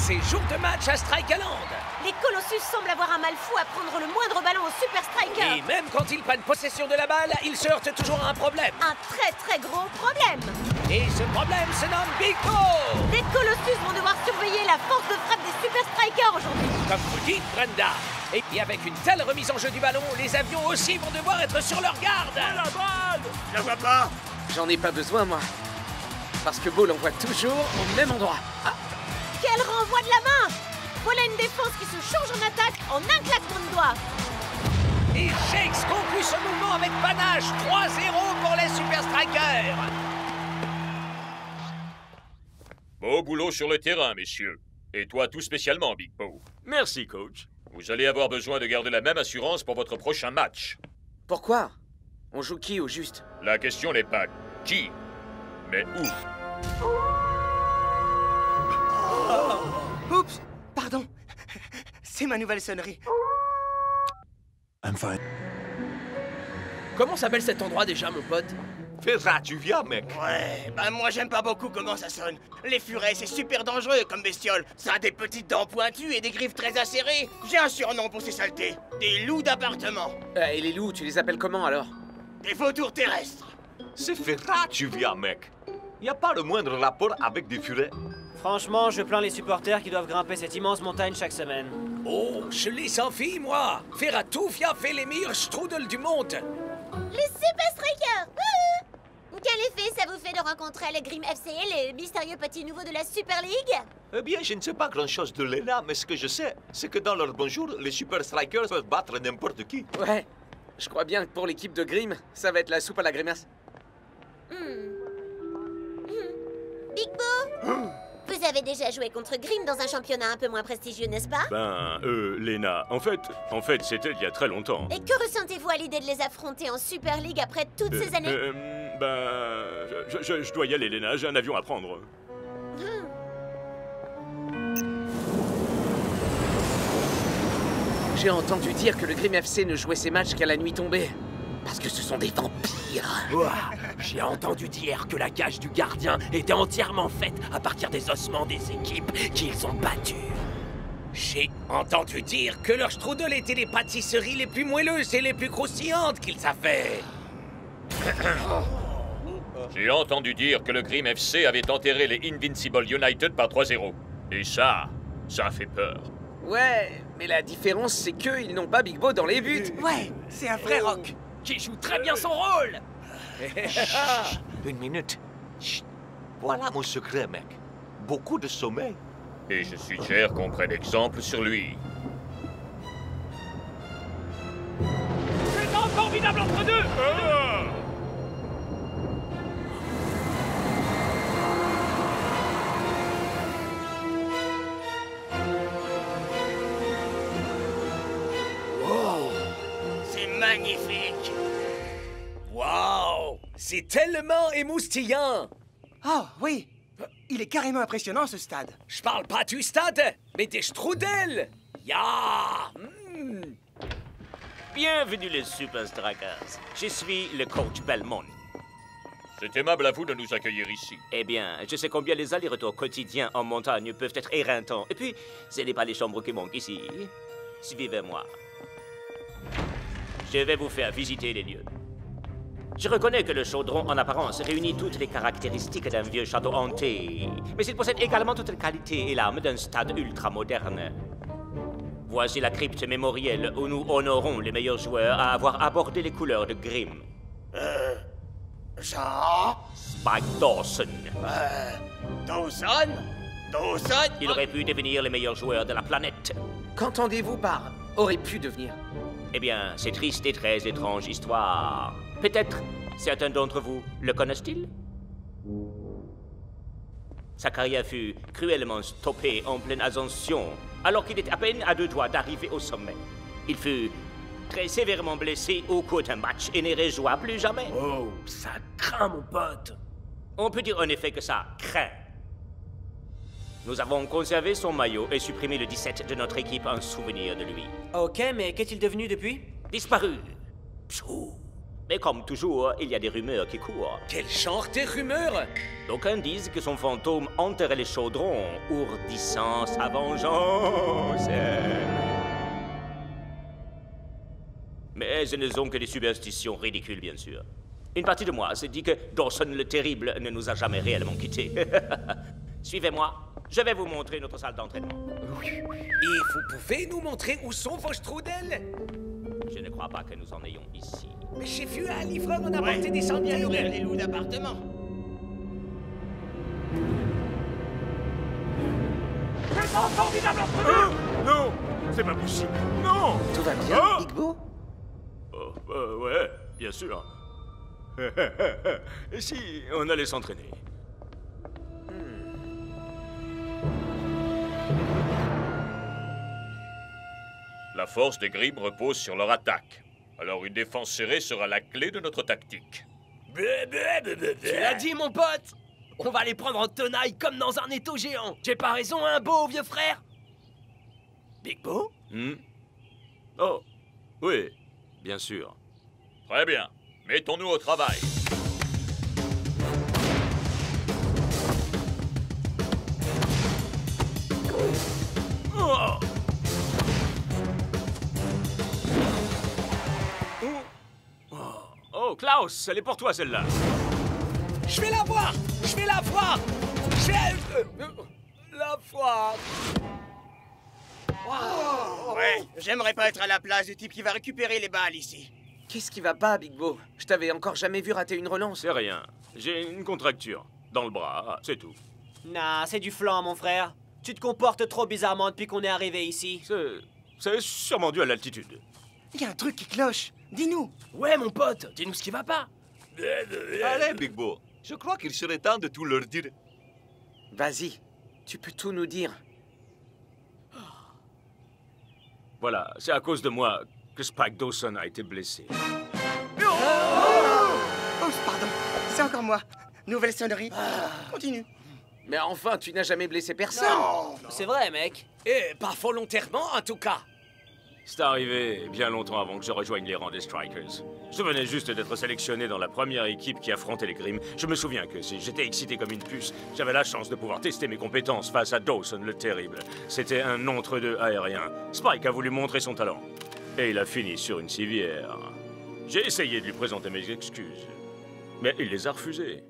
c'est jour de match à Strikeland. Les Colossus semblent avoir un mal fou à prendre le moindre ballon au Super Striker. Et même quand ils prennent possession de la balle, ils se heurtent toujours à un problème. Un très gros problème. Et ce problème se nomme Big Bo. Les Colossus vont devoir surveiller la force de frappe des Super Strikers aujourd'hui. Comme vous dites, Brenda. Et puis avec une telle remise en jeu du ballon, les avions aussi vont devoir être sur leur garde. La balle! Je la vois pas! J'en ai pas besoin, moi. Parce que Bo l'envoie toujours au même endroit. Ah. Quel renvoi de la main! Voilà une défense qui se change en attaque en un claquement de doigts. Et Shakes conclut ce mouvement avec panache. 3-0 pour les Super Strikers. Beau boulot sur le terrain, messieurs. Et toi tout spécialement, Big Bo. Merci, coach. Vous allez avoir besoin de garder la même assurance pour votre prochain match. Pourquoi? On joue qui au juste? La question n'est pas qui, mais où. Oups, pardon. C'est ma nouvelle sonnerie. I'm fine. Comment s'appelle cet endroit déjà, mon pote? Ferrat, tu viens, mec. Ouais, bah moi j'aime pas beaucoup comment ça sonne. Les furets, c'est super dangereux comme bestiole. Ça a des petites dents pointues et des griffes très acérées. J'ai un surnom pour ces saletés. Des loups d'appartement. Et les loups, tu les appelles comment alors? Des vautours terrestres. C'est Ferrat, tu viens, mec. Y a pas le moindre rapport avec des furets. Franchement, je plains les supporters qui doivent grimper cette immense montagne chaque semaine. Oh, je les sans fille, moi. Ferratoufia fait les meilleurs strudels du monde. Les Super Strikers. Quel effet ça vous fait de rencontrer le Grim FC, les mystérieux petits nouveaux de la Super League? Eh bien, je ne sais pas grand-chose de Lena, mais ce que je sais, c'est que dans leur bonjour, les Super Strikers peuvent battre n'importe qui. Ouais, je crois bien que pour l'équipe de Grim, ça va être la soupe à la grimace. Big Bo, vous avez déjà joué contre Grim dans un championnat un peu moins prestigieux, n'est-ce pas? Léna, en fait, c'était il y a très longtemps. Et que ressentez-vous à l'idée de les affronter en Super League après toutes ces années? Je dois y aller, Léna, j'ai un avion à prendre. J'ai entendu dire que le Grim FC ne jouait ses matchs qu'à la nuit tombée. Parce que ce sont des vampires. J'ai entendu dire que la cage du gardien était entièrement faite à partir des ossements des équipes qu'ils ont battues. J'ai entendu dire que leur strudel était les pâtisseries les plus moelleuses et les plus croustillantes qu'ils savaient. J'ai entendu dire que le Grim FC avait enterré les Invincible United par 3-0. Et ça fait peur. Ouais, mais la différence, c'est qu'ils n'ont pas Big Bo dans les buts. Ouais, c'est un vrai rock. Qui joue très bien son rôle. Une minute. Chut. Voilà mon secret, mec. Beaucoup de sommeil. Et je suggère qu'on prenne exemple sur lui. C'est un formidable entre deux. C'est magnifique. Waouh, c'est tellement émoustillant. Oh, oui. Il est carrément impressionnant, ce stade. Je parle pas du stade, mais des strudels. Ya. Bienvenue les Super Strikers. Je suis le coach Belmont. C'est aimable à vous de nous accueillir ici. Eh bien, je sais combien les allers-retours quotidiens en montagne peuvent être éreintants. Et puis, ce n'est pas les chambres qui manquent ici. Suivez-moi. Je vais vous faire visiter les lieux. Je reconnais que le chaudron, en apparence, réunit toutes les caractéristiques d'un vieux château hanté. Mais il possède également toutes les qualités et l'âme d'un stade ultramoderne. Voici la crypte mémorielle où nous honorons les meilleurs joueurs à avoir abordé les couleurs de Grim. Jean? Spike Dawson. Dawson? Dawson? Il aurait pu devenir les meilleurs joueurs de la planète. Qu'entendez-vous par aurait pu devenir? Eh bien, c'est triste et très étrange histoire. Peut-être certains d'entre vous le connaissent-ils? Sa carrière fut cruellement stoppée en pleine ascension, alors qu'il était à peine à 2 doigts d'arriver au sommet. Il fut très sévèrement blessé au cours d'un match et ne rejoua plus jamais. Oh, ça craint, mon pote. On peut dire en effet que ça craint. Nous avons conservé son maillot et supprimé le 17 de notre équipe en souvenir de lui. Ok, mais qu'est-il devenu depuis? Disparu. Pshou. Mais comme toujours, il y a des rumeurs qui courent. Quel genre de rumeurs? D'aucuns disent que son fantôme enterrait les chaudrons, ourdissant sa vengeance. Mais ce ne sont que des superstitions ridicules, bien sûr. Une partie de moi se dit que Dawson le Terrible ne nous a jamais réellement quittés. Suivez-moi, je vais vous montrer notre salle d'entraînement. Et vous pouvez nous montrer où sont vos strudels? Je ne crois pas que nous en ayons ici. Mais j'ai vu un livreur en apporter des Bien centaines. nourrir les loups d'appartement. Non, c'est pas possible. Non. Tout va bien, Ah Big Bo? Ouais, bien sûr. Et si on allait s'entraîner? La force des Grimm repose sur leur attaque. Alors une défense serrée sera la clé de notre tactique. Tu l'as dit, mon pote! On va les prendre en tenaille comme dans un étau géant. J'ai pas raison, hein, Bo, vieux frère? Big Bo? Oh, oui, bien sûr. Très bien. Mettons-nous au travail. Oh. Oh, Klaus, elle est pour toi, celle-là. Je vais la voir! Je vais la voir! Je vais la voir! Ouais, j'aimerais pas être à la place du type qui va récupérer les balles ici. Qu'est-ce qui va pas, Big Bo? Je t'avais encore jamais vu rater une relance. C'est rien. J'ai une contracture dans le bras, c'est tout. Nah, c'est du flan, mon frère. Tu te comportes trop bizarrement depuis qu'on est arrivé ici. C'est sûrement dû à l'altitude. Il y a un truc qui cloche. Dis-nous. Ouais, mon pote, dis-nous ce qui va pas. Allez, Big Bo. Je crois qu'il serait temps de tout leur dire. Vas-y, tu peux tout nous dire. Voilà, c'est à cause de moi que Spike Dawson a été blessé. Oh, pardon, c'est encore moi. Nouvelle sonnerie. Continue. Mais enfin, tu n'as jamais blessé personne. C'est vrai, mec. Et pas volontairement, en tout cas. C'est arrivé bien longtemps avant que je rejoigne les rangs des Strikers. Je venais juste d'être sélectionné dans la première équipe qui affrontait les Grimm. Je me souviens que si j'étais excité comme une puce, j'avais la chance de pouvoir tester mes compétences face à Dawson le Terrible. C'était un entre-deux aérien. Spike a voulu montrer son talent. Et il a fini sur une civière. J'ai essayé de lui présenter mes excuses. Mais il les a refusées.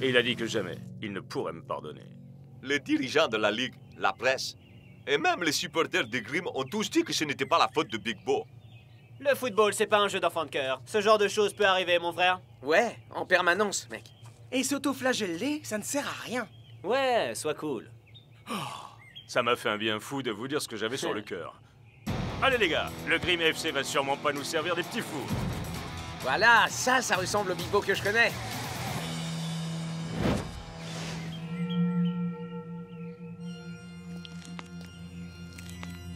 Et il a dit que jamais il ne pourrait me pardonner. Les dirigeants de la Ligue, la presse, et même les supporters des Grimm ont tous dit que ce n'était pas la faute de Big Bo. Le football, c'est pas un jeu d'enfant de cœur. Ce genre de choses peut arriver, mon frère. Ouais, en permanence, mec. Et s'auto-flageller, ça ne sert à rien. Ouais, sois cool. Ça m'a fait un bien fou de vous dire ce que j'avais sur le cœur. Allez les gars, le Grimm FC va sûrement pas nous servir des petits fous. Voilà, ça ressemble au Big Bo que je connais.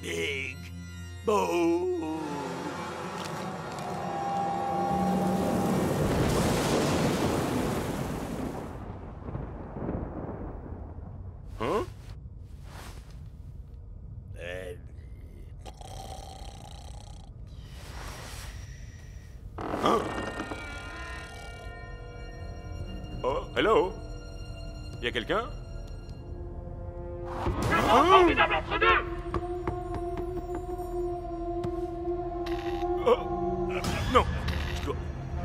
Big Bo. Hein? Hein? Oh, hello? Y a quelqu'un? Formidable entre deux! Oh! Non!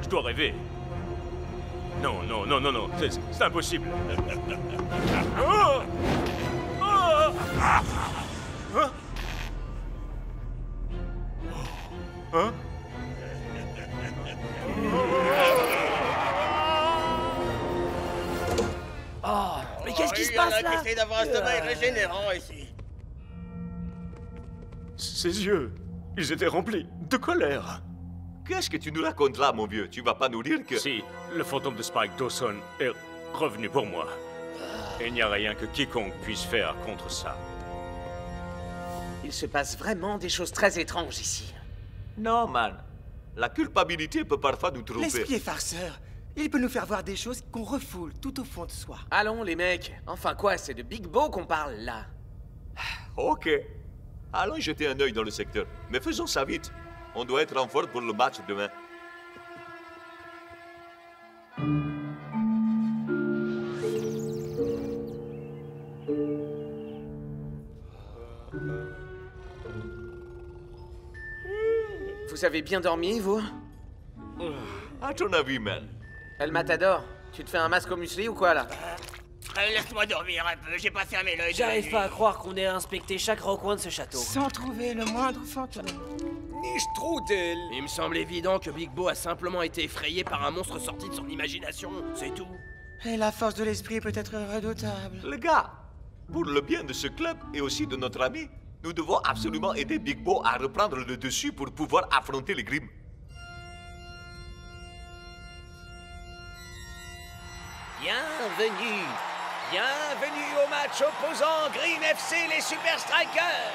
Je dois rêver. Non, non, non, non, non, c'est impossible. Oh! Oh! Hein? Hein? Oh, mais qu'est-ce qui se passe Il y en a là? qui essaient d'avoir un sommeil régénérant ici. Ses yeux, ils étaient remplis de colère. Qu'est-ce que tu nous racontes là, mon vieux? Tu vas pas nous dire que... Si, le fantôme de Spike Dawson est revenu pour moi. Et il n'y a rien que quiconque puisse faire contre ça. Il se passe vraiment des choses très étranges ici. Non, man. La culpabilité peut parfois nous tromper. L'esprit est farceur. Il peut nous faire voir des choses qu'on refoule tout au fond de soi. Allons, les mecs. Enfin quoi, c'est de Big Bo qu'on parle, là. Ok. Allons jeter un œil dans le secteur. Mais faisons ça vite. On doit être en forme pour le match demain. vous avez bien dormi, vous? À ton avis, man? El Matador, tu te fais un masque au muesli ou quoi, là? Laisse-moi dormir un peu, j'ai pas fermé l'œil. J'arrive pas à croire qu'on ait inspecté chaque recoin de ce château. Sans trouver le moindre fantôme. Ni strudel. Il me semble évident que Big Bo a simplement été effrayé par un monstre sorti de son imagination, c'est tout. Et la force de l'esprit peut être redoutable. Les gars, pour le bien de ce club et aussi de notre ami, nous devons absolument aider Big Bo à reprendre le dessus pour pouvoir affronter les Grimm. Bienvenue. Bienvenue au match opposant Grimm FC les Super Strikers.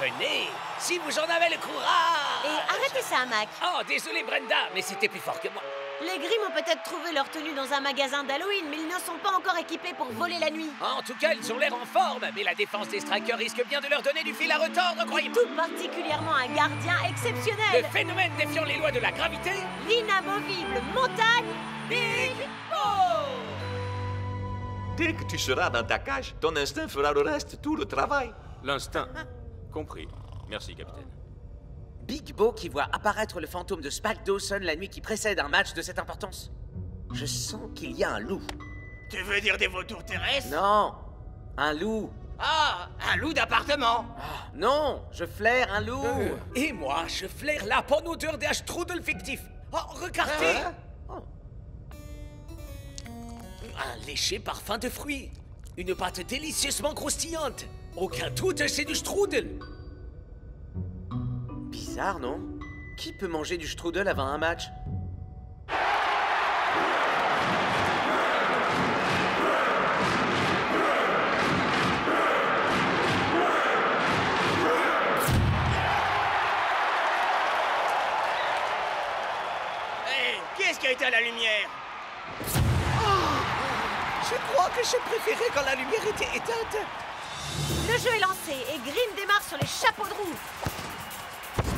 Venez, si vous en avez le courage. Et arrêtez ça, Mac. Oh, désolé Brenda, mais c'était plus fort que moi. Les Grimm ont peut-être trouvé leur tenue dans un magasin d'Halloween, mais ils ne sont pas encore équipés pour voler la nuit. En tout cas, ils ont l'air en forme, mais la défense des Strikers risque bien de leur donner du fil à retordre, croyez-moi. Tout particulièrement un gardien exceptionnel. Le phénomène défiant les lois de la gravité. L'inamovible montagne Big Bo. Dès que tu seras dans ta cage, ton instinct fera le reste, tout le travail. L'instinct. Compris. Merci, capitaine. Big Bo qui voit apparaître le fantôme de Spike Dawson la nuit qui précède un match de cette importance. Je sens qu'il y a un loup. Tu veux dire des vautours terrestres? Non, un loup. Ah, un loup d'appartement. Ah, non, je flaire un loup. Et moi, je flaire la bonne odeur d'un strudel fictif. Oh, regardez. Un léger parfum de fruits. Une pâte délicieusement croustillante. Aucun doute, c'est du strudel. Bizarre, non? Qui peut manger du strudel avant un match? Hé, qui est-ce qui a été à la lumière? Je crois que je préférais quand la lumière était éteinte. Le jeu est lancé et Grimm démarre sur les chapeaux de roue.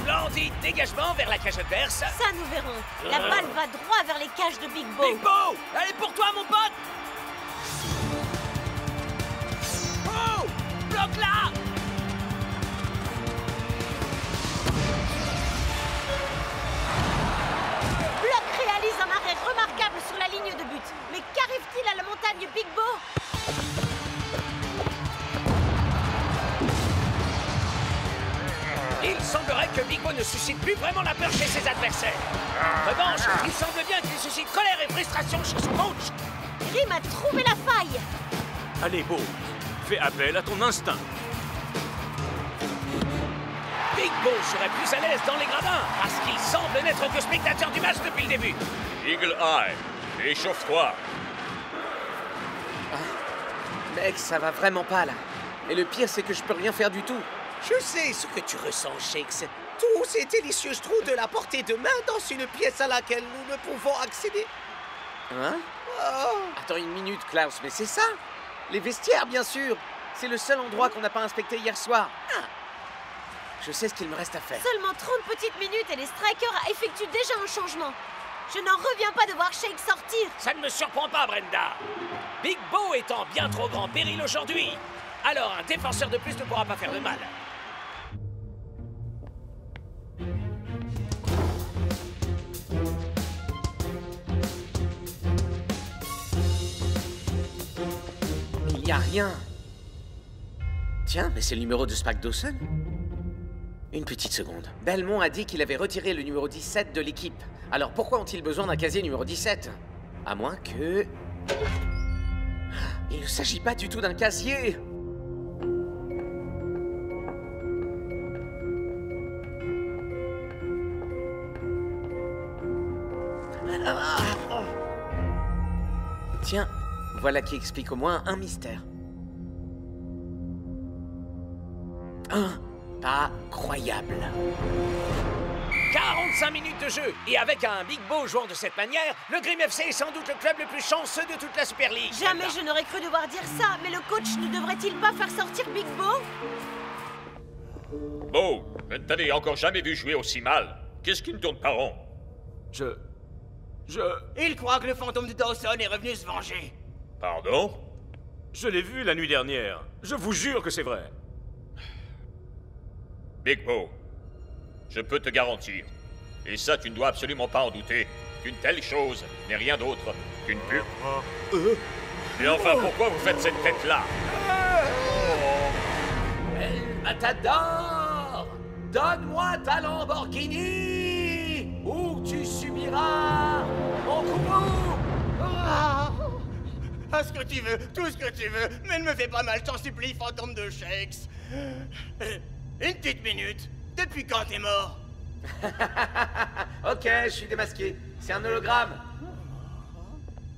Splendide dégagement vers la cage adverse. Ça, nous verrons. La balle va droit vers les cages de Big Bo. Big Bo! Elle est pour toi, mon pote! Oh! Bloque-la! Block réalise un arrêt remarquable sur la ligne de but. Mais qu'arrive-t-il à la montagne Big Bo? Il semblerait que Big Bo ne suscite plus vraiment la peur chez ses adversaires. En revanche, il semble bien qu'il suscite colère et frustration chez son coach. Grimm a trouvé la faille. Allez, Bo, fais appel à ton instinct. Big Bo serait plus à l'aise dans les gradins parce qu'il semble n'être que spectateur du match depuis le début. Eagle Eye, échauffe-toi. Mec, ça va vraiment pas, là. Et le pire, c'est que je peux rien faire du tout. Je sais ce que tu ressens, Shakes. Tous ces délicieux strudels à portée de main dans une pièce à laquelle nous ne pouvons accéder. Hein? Oh. Attends une minute, Klaus, mais c'est ça? Les vestiaires, bien sûr. C'est le seul endroit qu'on n'a pas inspecté hier soir. Je sais ce qu'il me reste à faire. Seulement 30 petites minutes et les Strikers effectuent déjà un changement. Je n'en reviens pas de voir Shake sortir. Ça ne me surprend pas, Brenda. Big Bo est en bien trop grand péril aujourd'hui. Alors un défenseur de plus ne pourra pas faire de mal. Il n'y a rien. Tiens, mais c'est le numéro de Spike Dawson. Une petite seconde. Belmont a dit qu'il avait retiré le numéro 17 de l'équipe. Alors pourquoi ont-ils besoin d'un casier numéro 17? À moins que... Il ne s'agit pas du tout d'un casier. Tiens, voilà qui explique au moins un mystère. Pas croyable. 45 minutes de jeu, et avec un Big Bo jouant de cette manière, le Grimm FC est sans doute le club le plus chanceux de toute la Super League. Jamais je n'aurais cru devoir dire ça, mais le coach ne devrait-il pas faire sortir Big Bo? Bo, je ne t'avais encore jamais vu jouer aussi mal. Qu'est-ce qui ne tourne pas rond? Il croit que le fantôme de Dawson est revenu se venger. Pardon? Je l'ai vu la nuit dernière. Je vous jure que c'est vrai. Big Bo, je peux te garantir Et ça, tu ne dois absolument pas en douter. Qu'une telle chose n'est rien d'autre qu'une pure... Et enfin, pourquoi vous faites cette tête-là? El Matador! Donne-moi ta Lamborghini! Ou tu subiras mon coup! Ah, ce que tu veux, tout ce que tu veux, mais ne me fais pas mal, t'en supplie, fantôme de Shakes. Une petite minute, depuis quand t'es mort? Ok, je suis démasqué. C'est un hologramme.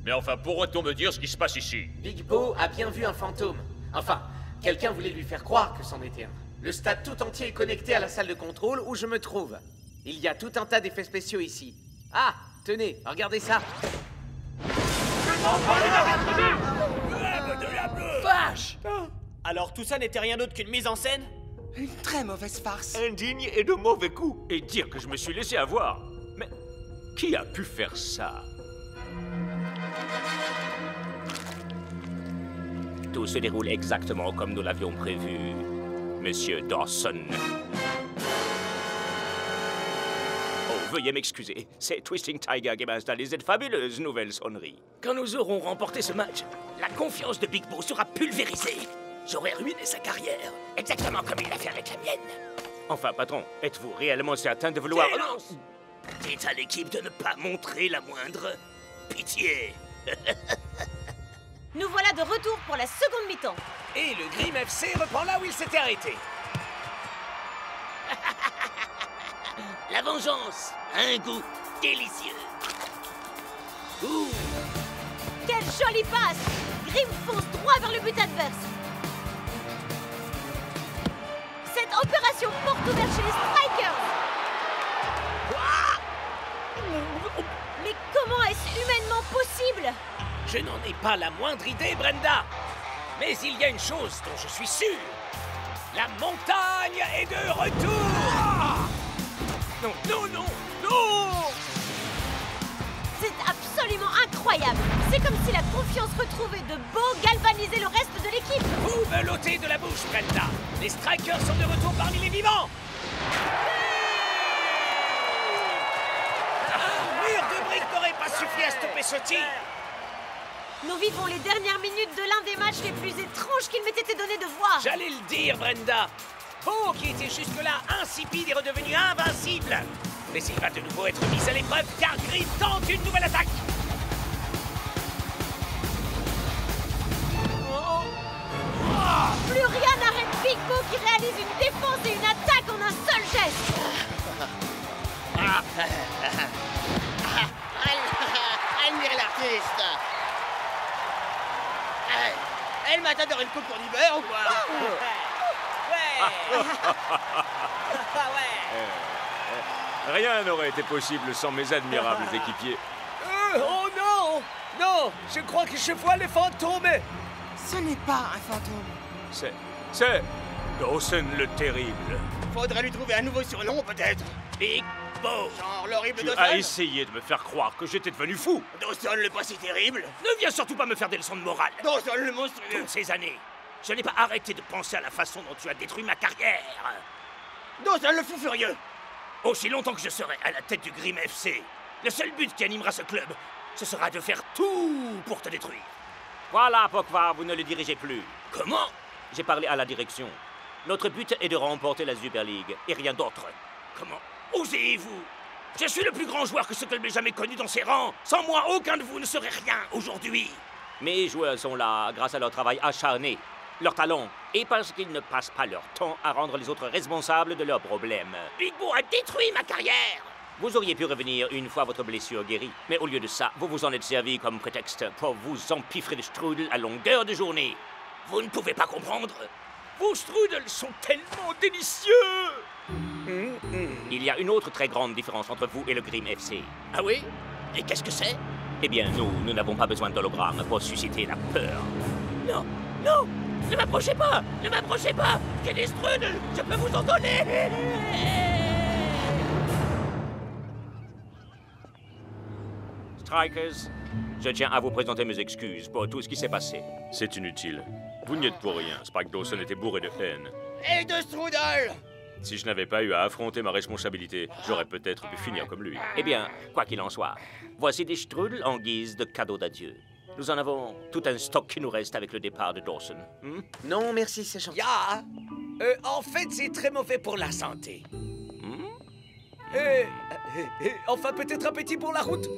Mais enfin, pourrait-on me dire ce qui se passe ici? Big Bo a bien vu un fantôme. Enfin, quelqu'un voulait lui faire croire que c'en était un. Le stade tout entier est connecté à la salle de contrôle où je me trouve. Il y a tout un tas d'effets spéciaux ici. Ah, tenez, regardez ça. Vache! Alors tout ça n'était rien d'autre qu'une mise en scène? Une très mauvaise farce. Indigne et de mauvais coups. Et dire que je me suis laissé avoir. Mais qui a pu faire ça? Tout se déroule exactement comme nous l'avions prévu, Monsieur Dawson. Oh, veuillez m'excuser. C'est Twisting Tiger qui m'a installé cette fabuleuse nouvelle sonnerie. Quand nous aurons remporté ce match, la confiance de Big Bo sera pulvérisée. J'aurais ruiné sa carrière, exactement comme il l'a fait avec la mienne. Enfin, patron, êtes-vous réellement certain de vouloir... Silence! Dites à l'équipe de ne pas montrer la moindre pitié. Nous voilà de retour pour la seconde mi-temps. Et le Grim FC reprend là où il s'était arrêté. La vengeance a un goût délicieux. Ouh. Quelle jolie passe! Grim fonce droit vers le but adverse. Cette opération porte ouverte chez les Strikers. Mais comment est-ce humainement possible? Je n'en ai pas la moindre idée, Brenda. Mais il y a une chose dont je suis sûr. La montagne est de retour. Non, non, non, non! C'est absolument incroyable. C'est comme si la confiance retrouvée de Bo galvanisait le reste de l'équipe. Vous me l'ôtez de la bouche, Brenda. Les Strikers sont de retour parmi les vivants. Un mur de briques n'aurait pas suffi à stopper ce tir. Nous vivons les dernières minutes de l'un des matchs les plus étranges qu'il m'ait été donné de voir. J'allais le dire, Brenda. Bo, qui était jusque-là insipide, est redevenu invincible. Mais il va de nouveau être mis à l'épreuve car Grim tente une nouvelle attaque. Plus rien n'arrête Big Bo qui réalise une défense et une attaque en un seul geste. Admirez l'artiste. Elle m'a t'adoré une coupe pour du beurre ou quoi? Rien n'aurait été possible sans mes admirables équipiers. Oh non! Non! Je crois que je vois le fantôme! Ce n'est pas un fantôme. C'est Dawson le terrible. Faudrait lui trouver un nouveau surnom peut-être. Big Bo. Genre l'horrible Tu Dawson. as essayé de me faire croire que j'étais devenu fou. Dawson le pas si terrible. Ne viens surtout pas me faire des leçons de morale. Dawson le monstrueux. Toutes ces années, je n'ai pas arrêté de penser à la façon dont tu as détruit ma carrière. Dawson le fou furieux. Aussi longtemps que je serai à la tête du Grim FC, le seul but qui animera ce club, ce sera de faire tout pour te détruire. Voilà, Pokva, vous ne le dirigez plus. Comment? J'ai parlé à la direction. Notre but est de remporter la Super League, et rien d'autre. Comment osez-vous? Je suis le plus grand joueur que ce club ait jamais connu dans ses rangs. Sans moi, aucun de vous ne serait rien aujourd'hui. Mes joueurs sont là grâce à leur travail acharné, leur talent, et parce qu'ils ne passent pas leur temps à rendre les autres responsables de leurs problèmes. Big Bo a détruit ma carrière. Vous auriez pu revenir une fois votre blessure guérie, mais au lieu de ça, vous vous en êtes servi comme prétexte pour vous empiffrer de strudel à longueur de journée. Vous ne pouvez pas comprendre. Vos strudels sont tellement délicieux. Il y a une autre très grande différence entre vous et le Grim FC. Ah oui? Et qu'est-ce que c'est? Eh bien, nous n'avons pas besoin d'hologramme pour susciter la peur. Non, non, ne m'approchez pas, ne m'approchez pas. J'ai des strudels, je peux vous en donner. Strikers, je tiens à vous présenter mes excuses pour tout ce qui s'est passé. C'est inutile. Vous n'y êtes pour rien. Spike Dawson était bourré de haine. Et de strudel. Si je n'avais pas eu à affronter ma responsabilité, j'aurais peut-être pu finir comme lui. Eh bien, quoi qu'il en soit, voici des strudels en guise de cadeau d'adieu. Nous en avons tout un stock qui nous reste avec le départ de Dawson. Non, merci, c'est gentil. Ya! En fait, c'est très mauvais pour la santé. Enfin, peut-être un petit pour la route.